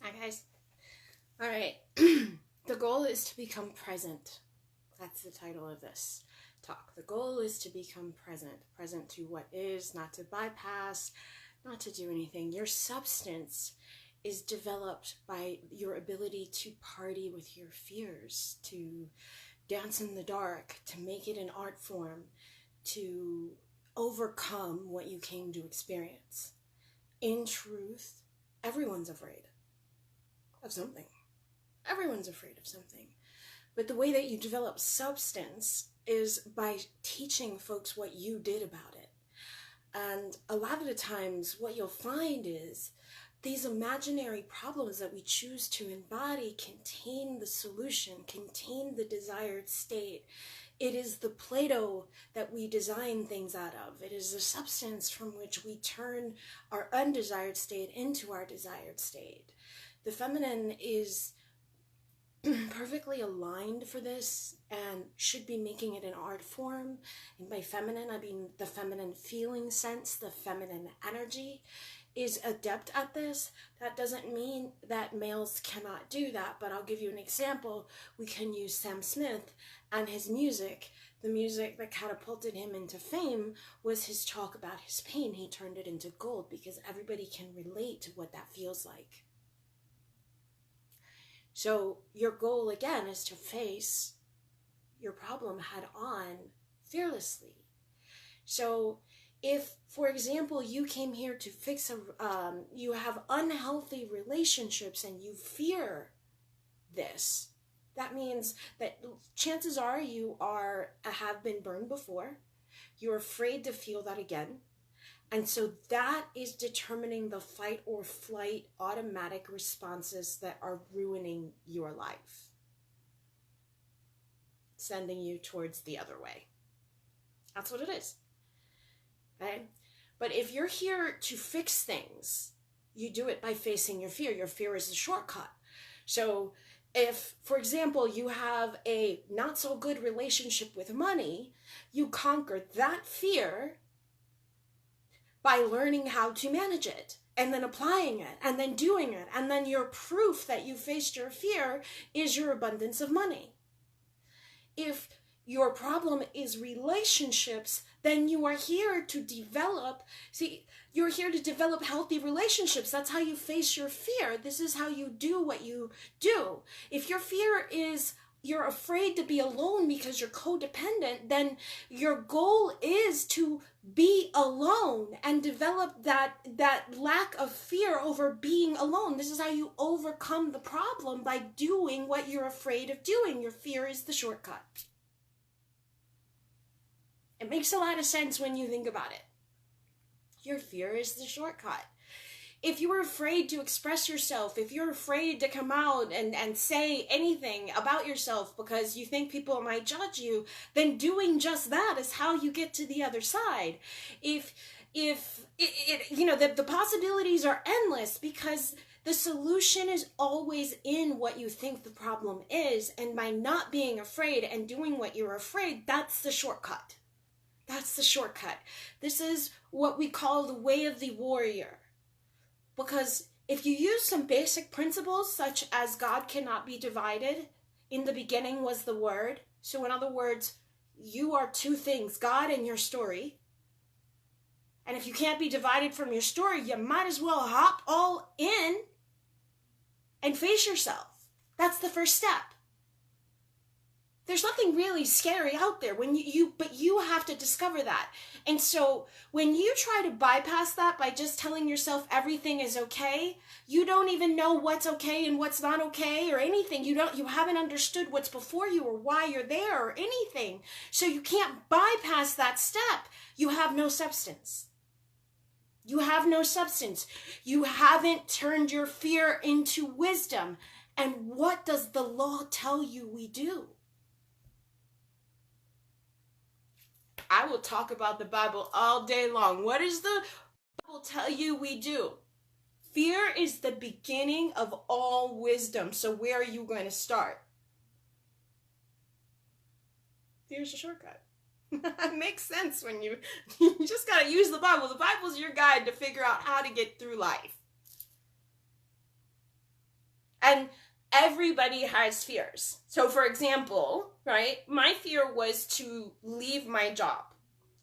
Hi, guys. All right. The goal is to become present. That's the title of this talk. The goal is to become present to what is, not to bypass, not to do anything. Your substance is developed by your ability to party with your fears, to dance in the dark, to make it an art form, to overcome what you came to experience. In truth, everyone's afraid of something. Everyone's afraid of something. But the way that you develop substance is by teaching folks what you did about it. And a lot of the times what you'll find is these imaginary problems that we choose to embody contain the solution, contain the desired state. It is the Play-Doh that we design things out of. It is the substance from which we turn our undesired state into our desired state. The feminine is perfectly aligned for this and should be making it an art form. And by feminine, I mean the feminine feeling sense, the feminine energy is adept at this. That doesn't mean that males cannot do that, but I'll give you an example. We can use Sam Smith and his music. The music that catapulted him into fame was his talk about his pain. He turned it into gold because everybody can relate to what that feels like. So your goal, again, is to face your problem head on fearlessly. So if, for example, you came here to fix you have unhealthy relationships and you fear this, that means that chances are you have been burned before. You're afraid to feel that again. And so that is determining the fight or flight automatic responses that are ruining your life, sending you towards the other way. That's what it is. Okay? But if you're here to fix things, you do it by facing your fear. Your fear is a shortcut. So if, for example, you have a not so good relationship with money, you conquer that fear by learning how to manage it and then applying it and then doing it. And then your proof that you faced your fear is your abundance of money. If your problem is relationships, then you are here to develop, you're here to develop healthy relationships. That's how you face your fear. This is how you do what you do. If your fear is you're afraid to be alone because you're codependent, then your goal is to be alone and develop that lack of fear over being alone. This is how you overcome the problem, by doing what you're afraid of doing. Your fear is the shortcut. It makes a lot of sense when you think about it. Your fear is the shortcut. If you're afraid to express yourself, if you're afraid to come out and say anything about yourself because you think people might judge you, then doing just that is how you get to the other side. The possibilities are endless because the solution is always in what you think the problem is. And by not being afraid and doing what you're afraid, that's the shortcut. That's the shortcut. This is what we call the way of the warrior. Because if you use some basic principles, such as God cannot be divided, in the beginning was the Word. So in other words, you are two things, God and your story. And if you can't be divided from your story, you might as well hop all in and face yourself. That's the first step. There's nothing really scary out there but you have to discover that. And so when you try to bypass that by just telling yourself everything is okay, you don't even know what's okay and what's not okay or anything. You haven't understood what's before you or why you're there or anything. So you can't bypass that step. You have no substance. You have no substance. You haven't turned your fear into wisdom. And what does the law tell you we do? I will talk about the Bible all day long. What does the Bible tell you we do? Fear is the beginning of all wisdom. So where are you going to start? Fear's a shortcut. It makes sense when you just got to use the Bible. The Bible's your guide to figure out how to get through life. And everybody has fears. So for example, right, my fear was to leave my job.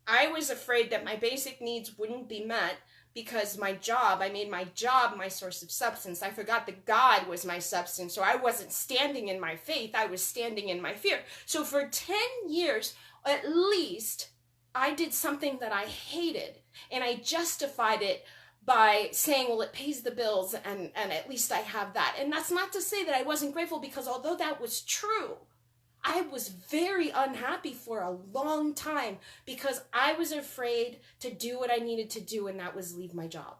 I was afraid that my basic needs wouldn't be met because I made my job my source of substance. I forgot that God was my substance. So I wasn't standing in my faith, I was standing in my fear. So for 10 years, at least, I did something that I hated, and I justified it by saying, well, it pays the bills, and at least I have that. And that's not to say that I wasn't grateful, because although that was true, I was very unhappy for a long time because I was afraid to do what I needed to do, and that was leave my job.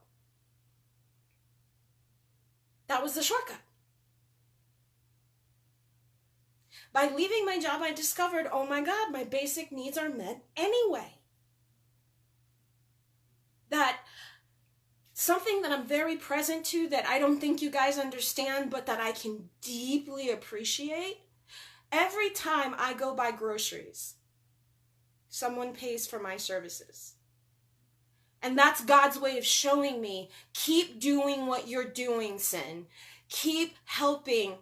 That was the shortcut. By leaving my job, I discovered, oh my God, my basic needs are met anyway. That something that I'm very present to, that I don't think you guys understand, but that I can deeply appreciate. Every time I go buy groceries, someone pays for my services. And that's God's way of showing me, keep doing what you're doing, Sin. Keep helping.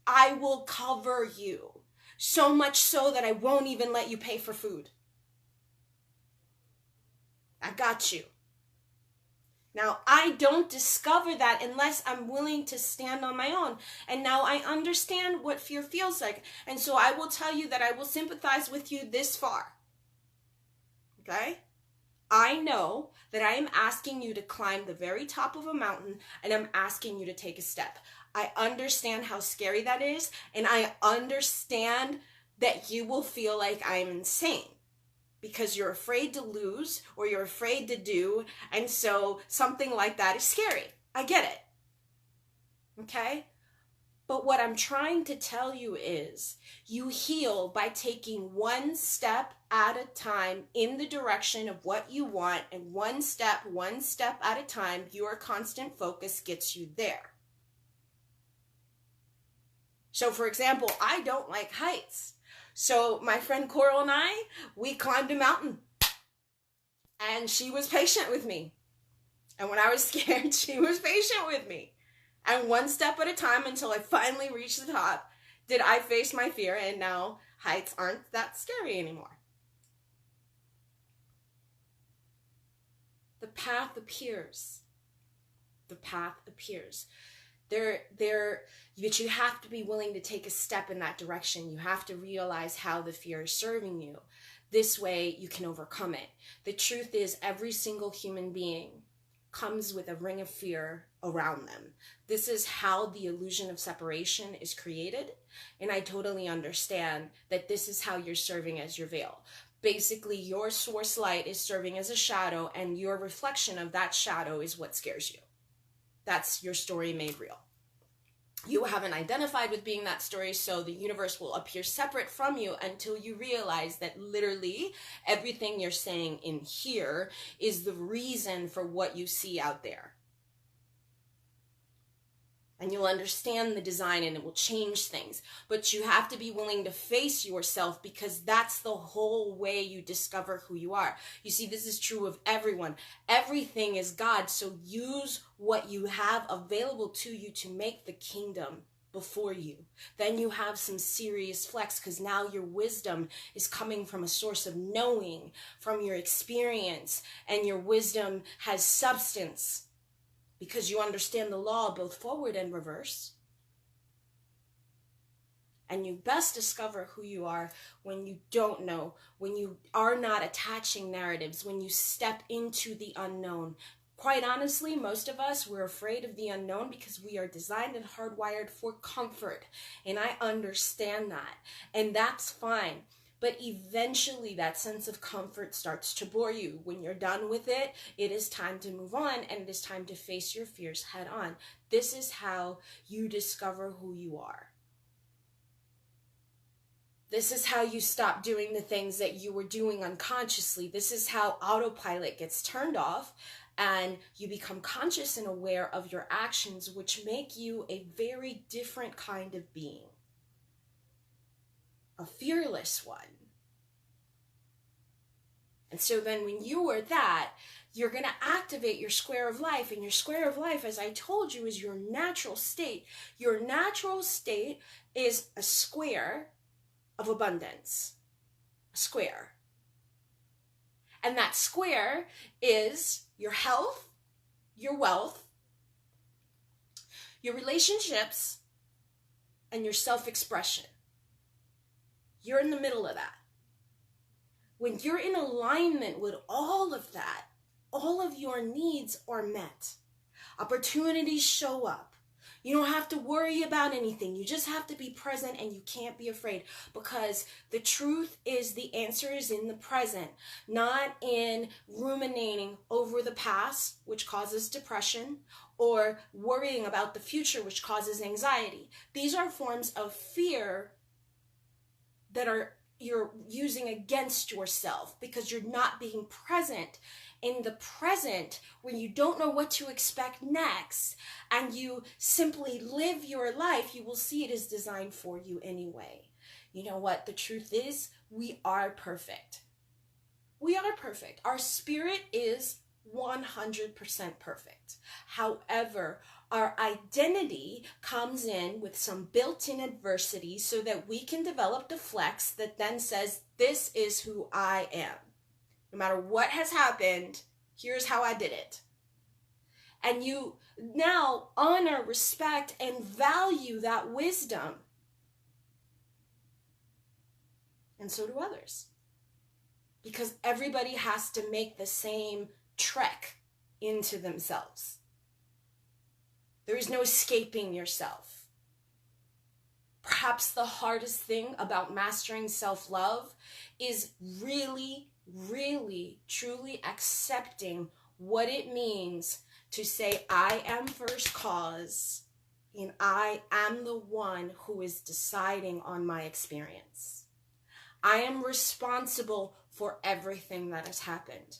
I will cover you. So much so that I won't even let you pay for food. I got you. Now, I don't discover that unless I'm willing to stand on my own. And now I understand what fear feels like. And so I will tell you that I will sympathize with you this far. Okay? I know that I am asking you to climb the very top of a mountain, and I'm asking you to take a step. I understand how scary that is, and I understand that you will feel like I'm insane because you're afraid to lose or you're afraid to do, and so something like that is scary. I get it. Okay? But what I'm trying to tell you is you heal by taking one step at a time in the direction of what you want, and one step at a time, your constant focus gets you there. So for example, I don't like heights. So my friend Coral and I, we climbed a mountain, and she was patient with me. And when I was scared, she was patient with me. And one step at a time until I finally reached the top, did I face my fear, and now heights aren't that scary anymore. The path appears. The path appears. But you have to be willing to take a step in that direction. You have to realize how the fear is serving you. This way you can overcome it. The truth is, every single human being comes with a ring of fear around them. This is how the illusion of separation is created. And I totally understand that this is how you're serving as your veil. Basically, your source light is serving as a shadow, and your reflection of that shadow is what scares you. That's your story made real. You haven't identified with being that story, so the universe will appear separate from you until you realize that literally everything you're saying in here is the reason for what you see out there. And you'll understand the design, and it will change things. But you have to be willing to face yourself, because that's the whole way you discover who you are. You see, this is true of everyone. Everything is God, so use what you have available to you to make the kingdom before you. Then you have some serious flex, because now your wisdom is coming from a source of knowing, from your experience, and your wisdom has substance. Because you understand the law both forward and reverse. And you best discover who you are when you don't know, when you are not attaching narratives, when you step into the unknown. Quite honestly, most of us, we're afraid of the unknown because we are designed and hardwired for comfort. And I understand that. And that's fine. But eventually that sense of comfort starts to bore you. When you're done with it, it is time to move on, and it is time to face your fears head on. This is how you discover who you are. This is how you stop doing the things that you were doing unconsciously. This is how autopilot gets turned off, and you become conscious and aware of your actions, which make you a very different kind of being. A fearless one. And so then when you are that, you're going to activate your square of life. And your square of life, as I told you, is your natural state. Your natural state is a square of abundance. A square. And that square is your health, your wealth, your relationships, and your self-expression. You're in the middle of that. When you're in alignment with all of that, all of your needs are met. Opportunities show up. You don't have to worry about anything. You just have to be present, and you can't be afraid, because the truth is the answer is in the present, not in ruminating over the past, which causes depression, or worrying about the future, which causes anxiety. These are forms of fear that you're using against yourself, because you're not being present. In the present, when you don't know what to expect next, and you simply live your life, you will see it is designed for you anyway. You know what? The truth is, we are perfect. We are perfect. Our spirit is 100% perfect. However, our identity comes in with some built-in adversity so that we can develop the flex that then says, this is who I am. No matter what has happened, here's how I did it. And you now honor, respect, and value that wisdom. And so do others. Because everybody has to make the same trek into themselves. There is no escaping yourself. Perhaps the hardest thing about mastering self-love is really, truly accepting what it means to say, I am first cause, and I am the one who is deciding on my experience. I am responsible for everything that has happened.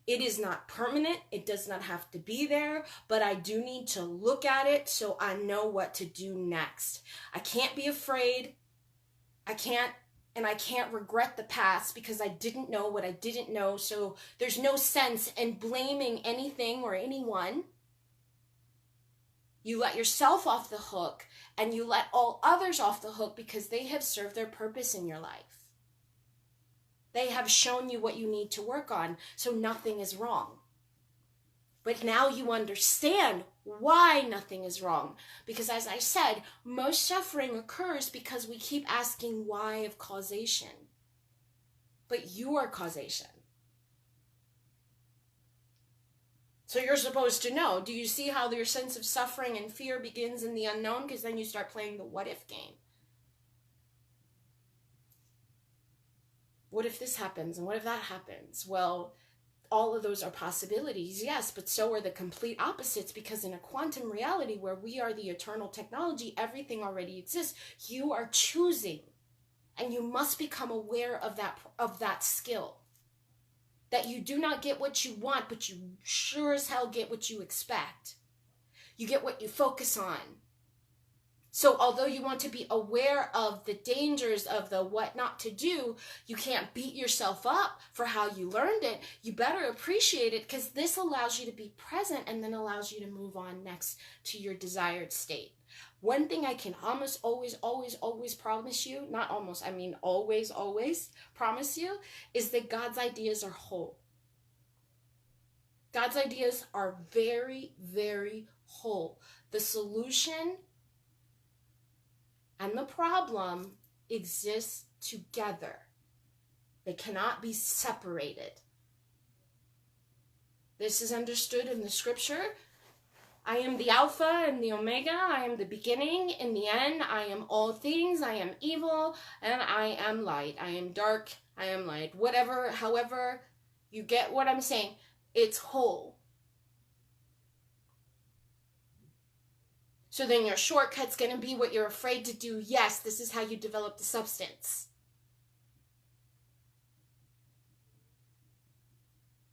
It is not permanent. It does not have to be there, but I do need to look at it so I know what to do next. I can't be afraid. I can't regret the past because I didn't know what I didn't know. So there's no sense in blaming anything or anyone. You let yourself off the hook, and you let all others off the hook because they have served their purpose in your life. They have shown you what you need to work on, so nothing is wrong. But now you understand why nothing is wrong. Because as I said, most suffering occurs because we keep asking why of causation. But you are causation. So you're supposed to know. Do you see how your sense of suffering and fear begins in the unknown? Because then you start playing the what if game. What if this happens? And what if that happens? Well, all of those are possibilities, yes, but so are the complete opposites, because in a quantum reality where we are the eternal technology, everything already exists. You are choosing, and you must become aware of that skill. That you do not get what you want, but you sure as hell get what you expect. You get what you focus on. So although you want to be aware of the dangers of the what not to do, you can't beat yourself up for how you learned it. You better appreciate it, because this allows you to be present and then allows you to move on next to your desired state. One thing I can almost always promise you, not almost, I mean always promise you, is that God's ideas are whole. God's ideas are very, very whole. The solution and the problem exist together. They cannot be separated. This is understood in the scripture. I am the Alpha and the Omega. I am the beginning and the end. I am all things. I am evil and I am light. I am dark. I am light. Whatever, however, you get what I'm saying. It's whole. So then your shortcut's going to be what you're afraid to do. Yes, this is how you develop the substance.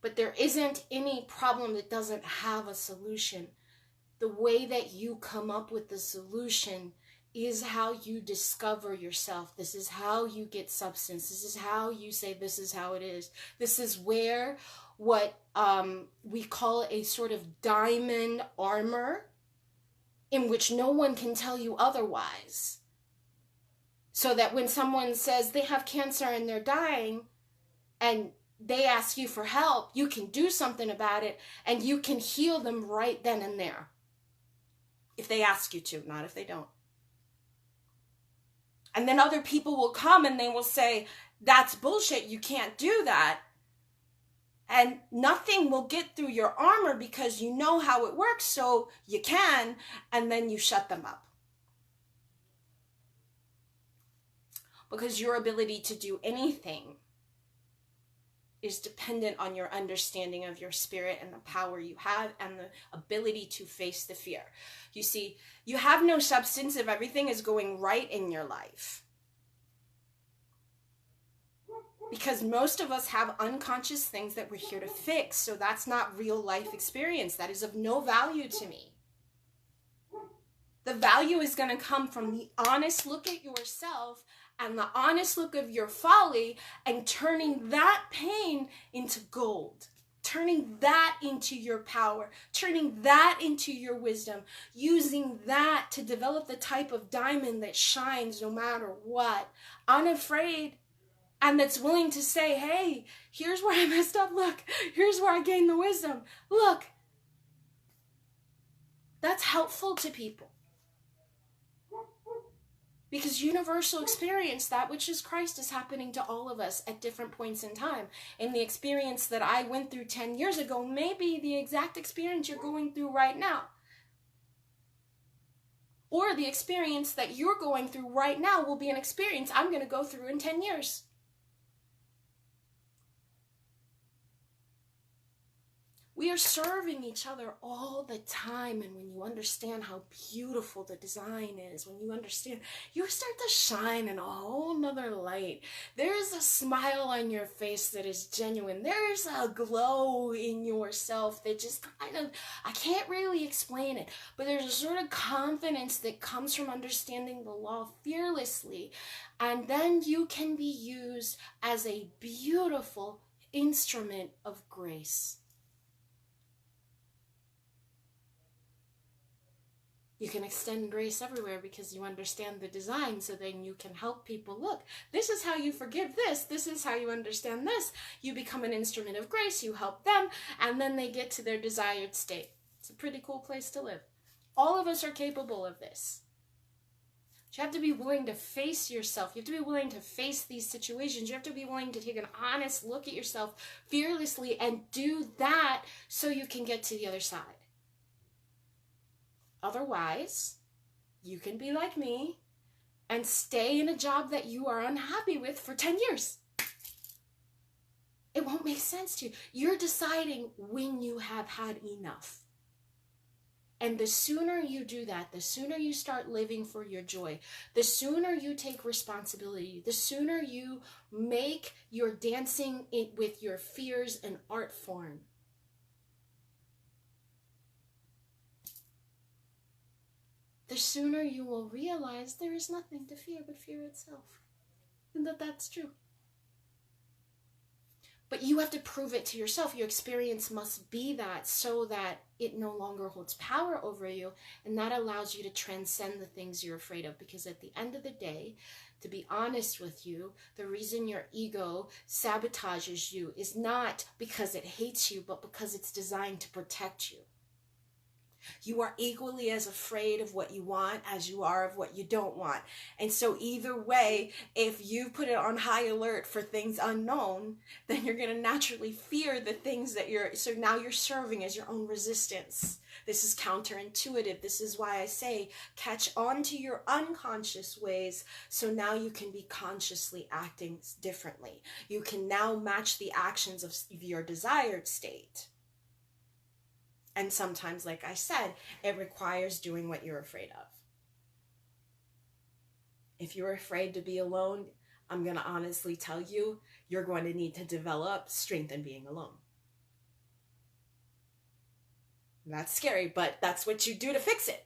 But there isn't any problem that doesn't have a solution. The way that you come up with the solution is how you discover yourself. This is how you get substance. This is how you say, this is how it is. This is where what we call a sort of diamond armor, in which no one can tell you otherwise. So that when someone says they have cancer and they're dying, and they ask you for help, you can do something about it, and you can heal them right then and there. If they ask you to, not if they don't. And then other people will come and they will say, that's bullshit, you can't do that. And nothing will get through your armor because you know how it works, so you can, and then you shut them up. Because your ability to do anything is dependent on your understanding of your spirit and the power you have and the ability to face the fear. You see, you have no substance if everything is going right in your life. Because most of us have unconscious things that we're here to fix, so that's not real life experience. That is of no value to me. The value is going to come from the honest look at yourself and the honest look of your folly, and turning that pain into gold, turning that into your power, turning that into your wisdom, using that to develop the type of diamond that shines no matter what, unafraid, and that's willing to say, hey, here's where I messed up, look, here's where I gained the wisdom, look. That's helpful to people. Because universal experience, that which is Christ, is happening to all of us at different points in time. And the experience that I went through 10 years ago may be the exact experience you're going through right now. Or the experience that you're going through right now will be an experience I'm going to go through in 10 years. We are serving each other all the time, and when you understand how beautiful the design is, when you understand, you start to shine in a whole nother light. There is a smile on your face that is genuine. There is a glow in yourself that just kind of, I can't really explain it, but there's a sort of confidence that comes from understanding the law fearlessly, and then you can be used as a beautiful instrument of grace. You can extend grace everywhere because you understand the design, so then you can help people. Look, this is how you forgive this. This is how you understand this. You become an instrument of grace. You help them, and then they get to their desired state. It's a pretty cool place to live. All of us are capable of this. But you have to be willing to face yourself. You have to be willing to face these situations. You have to be willing to take an honest look at yourself fearlessly and do that so you can get to the other side. Otherwise, you can be like me and stay in a job that you are unhappy with for 10 years. It won't make sense to you. You're deciding when you have had enough. And the sooner you do that, the sooner you start living for your joy, the sooner you take responsibility, the sooner you make your dancing with your fears an art form. The sooner you will realize there is nothing to fear but fear itself. And that's true. But you have to prove it to yourself. Your experience must be that, so that it no longer holds power over you. And that allows you to transcend the things you're afraid of. Because at the end of the day, to be honest with you, the reason your ego sabotages you is not because it hates you, but because it's designed to protect you. You are equally as afraid of what you want as you are of what you don't want. And so either way, if you put it on high alert for things unknown, then you're going to naturally fear the things that so now you're serving as your own resistance. This is counterintuitive. This is why I say catch on to your unconscious ways, so now you can be consciously acting differently. You can now match the actions of your desired state. And sometimes, like I said, it requires doing what you're afraid of. If you're afraid to be alone, I'm going to honestly tell you, you're going to need to develop strength in being alone. That's scary, but that's what you do to fix it.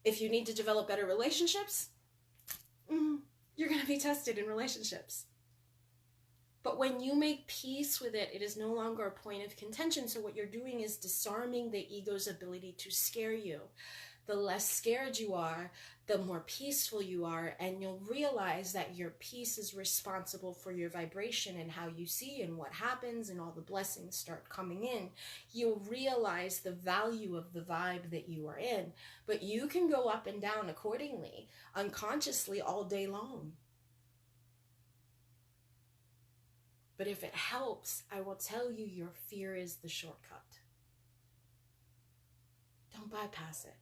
If you need to develop better relationships, you're going to be tested in relationships. But when you make peace with it, it is no longer a point of contention. So what you're doing is disarming the ego's ability to scare you. The less scared you are, the more peaceful you are, and you'll realize that your peace is responsible for your vibration and how you see and what happens, and all the blessings start coming in. You'll realize the value of the vibe that you are in, but you can go up and down accordingly, unconsciously, all day long. But if it helps, I will tell you, your fear is the shortcut. Don't bypass it.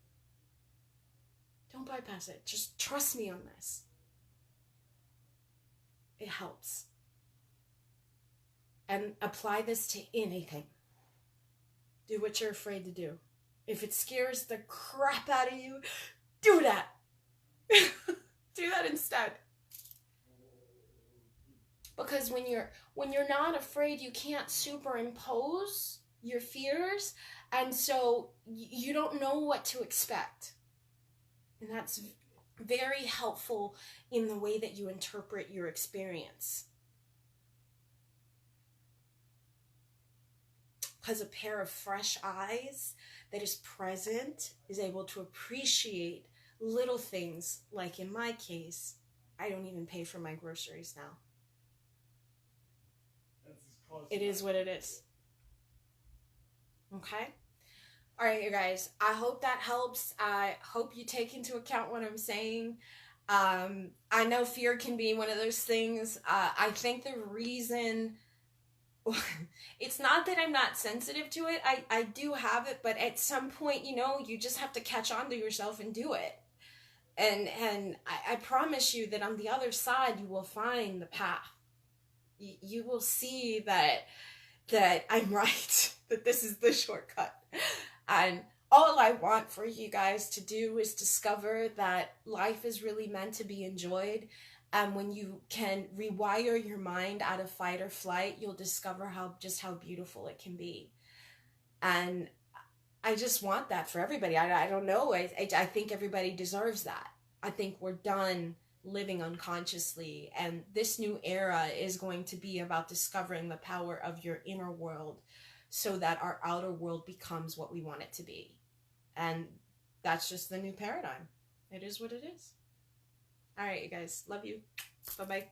Don't bypass it. Just trust me on this. It helps. And apply this to anything. Do what you're afraid to do. If it scares the crap out of you, do that. Do that instead. Because when you're not afraid, you can't superimpose your fears, and so you don't know what to expect. And that's very helpful in the way that you interpret your experience. Because a pair of fresh eyes that is present is able to appreciate little things, like in my case, I don't even pay for my groceries now. It is what it is. Okay? All right, you guys. I hope that helps. I hope you take into account what I'm saying. I know fear can be one of those things. I think the reason... it's not that I'm not sensitive to it. I do have it, but at some point, you just have to catch on to yourself and do it. And I promise you that on the other side, you will find the path. You will see that I'm right, that this is the shortcut. And all I want for you guys to do is discover that life is really meant to be enjoyed. And when you can rewire your mind out of fight or flight, you'll discover just how beautiful it can be. And I just want that for everybody. I don't know. I think everybody deserves that. I think we're done living unconsciously, and this new era is going to be about discovering the power of your inner world so that our outer world becomes what we want it to be. And that's just the new paradigm. It is what it is. All right, you guys. Love you. Bye-bye.